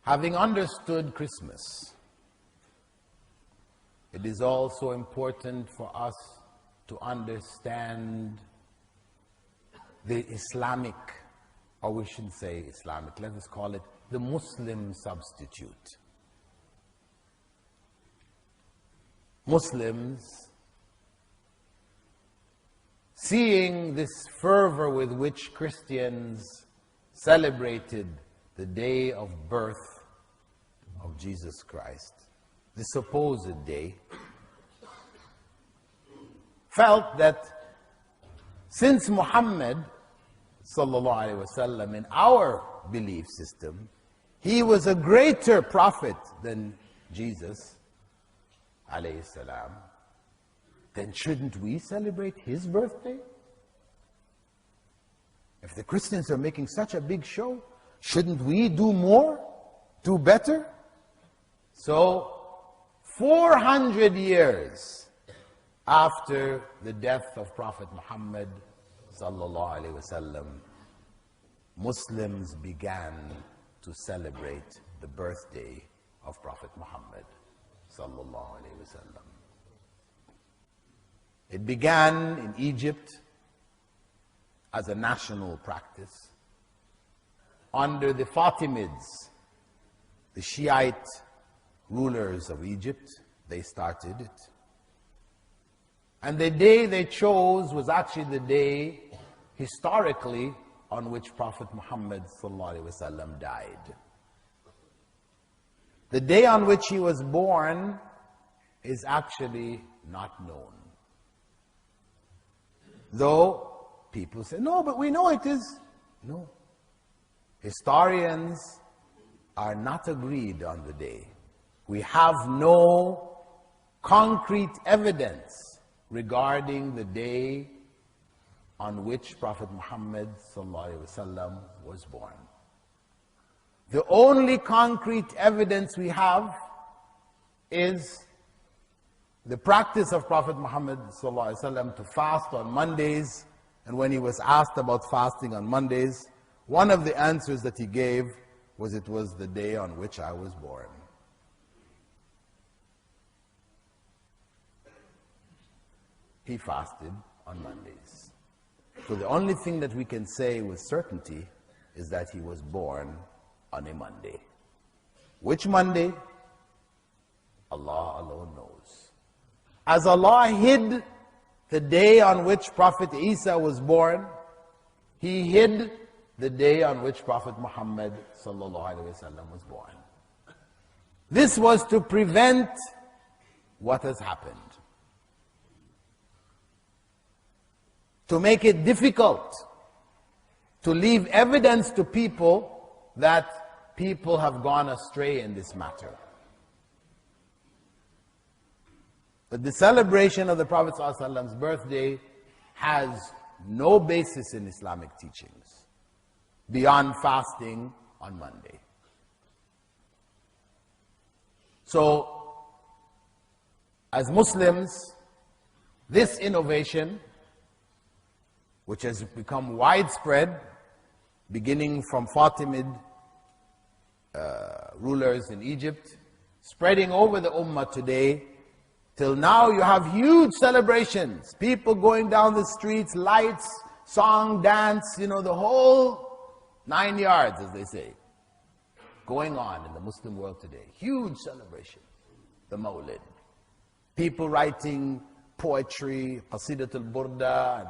Having understood Christmas, it is also important for us to understand the Islamic, or we shouldn't say Islamic, let us call it the Muslim substitute. Muslims, seeing this fervor with which Christians celebrated the day of birth of Jesus Christ, the supposed day, felt that since Muhammad sallallahu alaihi wasallam, in our belief system, he was a greater prophet than Jesus alayhi salam, then shouldn't we celebrate his birthday? If the Christians are making such a big show, shouldn't we do more, do better? So 400 years after the death of Prophet Muhammad sallallahu alaihi wasallam, Muslims began to celebrate the birthday of Prophet Muhammad sallallahu alaihi wasallam. It began in Egypt as a national practice. Under the Fatimids, the Shiite rulers of Egypt, they started it. And the day they chose was actually the day, historically, on which Prophet Muhammad ﷺ died. The day on which he was born is actually not known. Though people say, no, but we know it is. No. Historians are not agreed on the day. We have no concrete evidence regarding the day on which Prophet Muhammad ﷺ was born. The only concrete evidence we have is the practice of Prophet Muhammad ﷺ to fast on Mondays. And when he was asked about fasting on Mondays, one of the answers that he gave was, it was the day on which I was born. He fasted on Mondays. So the only thing that we can say with certainty is that he was born on a Monday. Which Monday? Allah alone knows. As Allah hid the day on which Prophet Isa was born, He hid the day on which Prophet Muhammad ﷺ was born. This was to prevent what has happened. To make it difficult to leave evidence to people that people have gone astray in this matter. But the celebration of the Prophet ﷺ's birthday has no basis in Islamic teachings beyond fasting on Monday. So, as Muslims, this innovation, which has become widespread, beginning from Fatimid rulers in Egypt, spreading over the Ummah today, till now you have huge celebrations, people going down the streets, lights, song, dance, the whole 9 yards, as they say, going on in the Muslim world today. Huge celebration, the Mawlid. People writing poetry, Qasidatul Burda, and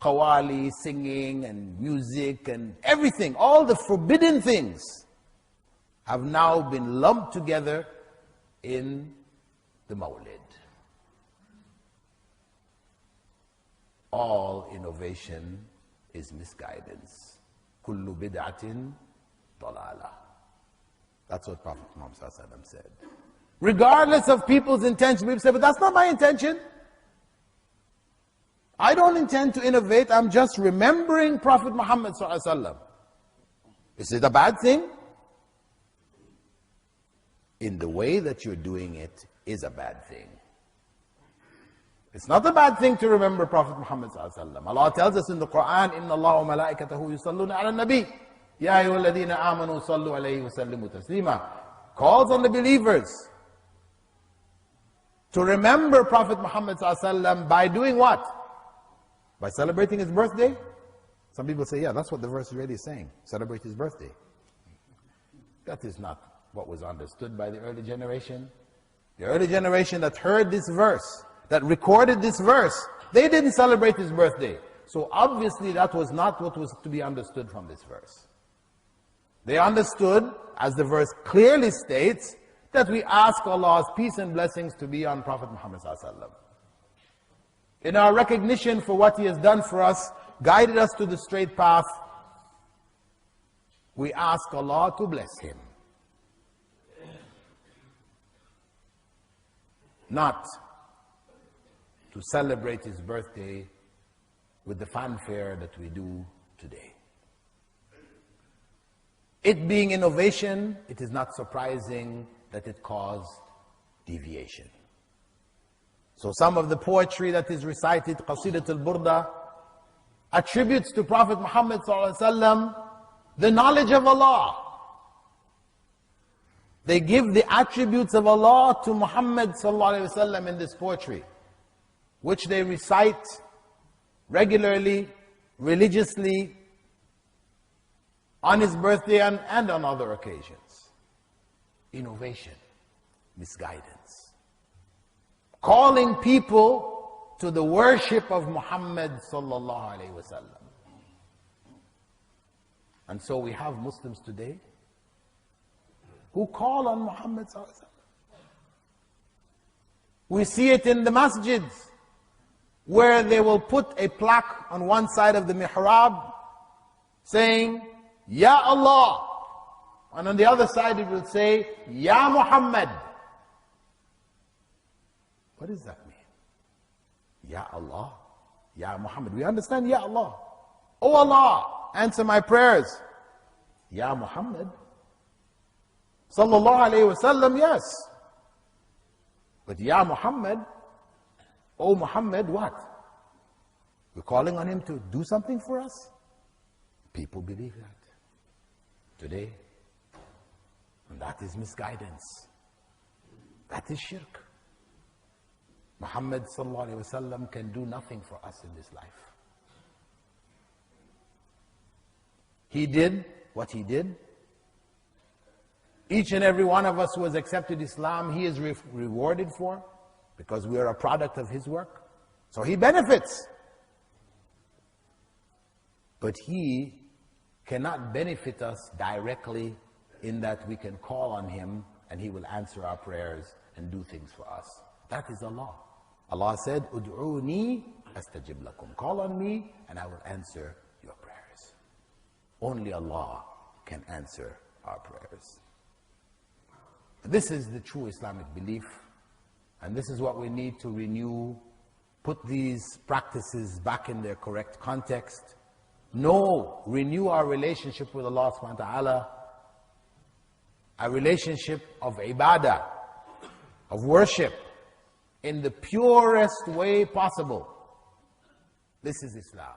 Qawali, singing and music and everything, all the forbidden things have now been lumped together in the Mawlid. All innovation is misguidance. Kullu bid'atin dalala. That's what Prophet Muhammad said. Regardless of people's intention, people say, but that's not my intention. I don't intend to innovate, I'm just remembering Prophet Muhammad ﷺ. Is it a bad thing? In the way that you're doing it is a bad thing. It's not a bad thing to remember Prophet Muhammad ﷺ. Allah tells us in the Quran, إِنَّ اللَّهَ وَمَلَائِكَتَهُ يُصَلُّونَ عَلَى النَّبِيِّ. Ya ayyuhalladhina amanu sallu alayhi wa sallimu taslima. Calls on the believers to remember Prophet Muhammad ﷺ by doing what? By celebrating his birthday? Some people say, yeah, that's what the verse is really saying. Celebrate his birthday. That is not what was understood by the early generation. The early generation that heard this verse, that recorded this verse, they didn't celebrate his birthday. So obviously that was not what was to be understood from this verse. They understood, as the verse clearly states, that we ask Allah's peace and blessings to be on Prophet Muhammad ﷺ. In our recognition for what he has done for us, guided us to the straight path, we ask Allah to bless him. Not to celebrate his birthday with the fanfare that we do today. It being innovation, it is not surprising that it caused deviation. So some of the poetry that is recited, Qasidat al-Burda, attributes to Prophet Muhammad ﷺ the knowledge of Allah. They give the attributes of Allah to Muhammad ﷺ in this poetry, which they recite regularly, religiously, on his birthday and on other occasions. Innovation, misguidance. Calling people to the worship of Muhammad sallallahu alaihi wasallam. And so we have Muslims today who call on Muhammad sallallahu alaihi wasallam. We see it in the masjids, where they will put a plaque on one side of the mihrab saying, Ya Allah. And on the other side it will say, Ya Muhammad. What does that mean? Ya Allah, Ya Muhammad. We understand Ya Allah. Oh Allah, answer my prayers. Ya Muhammad. Sallallahu alayhi wasallam, yes. But Ya Muhammad, oh Muhammad, what? We're calling on him to do something for us? People believe that today. And that is misguidance. That is shirk. Muhammad sallallahu alayhi wasallam can do nothing for us in this life. He did what he did. Each and every one of us who has accepted Islam, he is rewarded for, because we are a product of his work. So he benefits. But he cannot benefit us directly in that we can call on him and he will answer our prayers and do things for us. That is Allah. Allah said, Ud'uni astajib lakum. Call on me and I will answer your prayers. Only Allah can answer our prayers. This is the true Islamic belief, and this is what we need to renew, put these practices back in their correct context. Renew our relationship with Allah subhanahu wa ta'ala, a relationship of ibadah, of worship, in the purest way possible. This is Islam.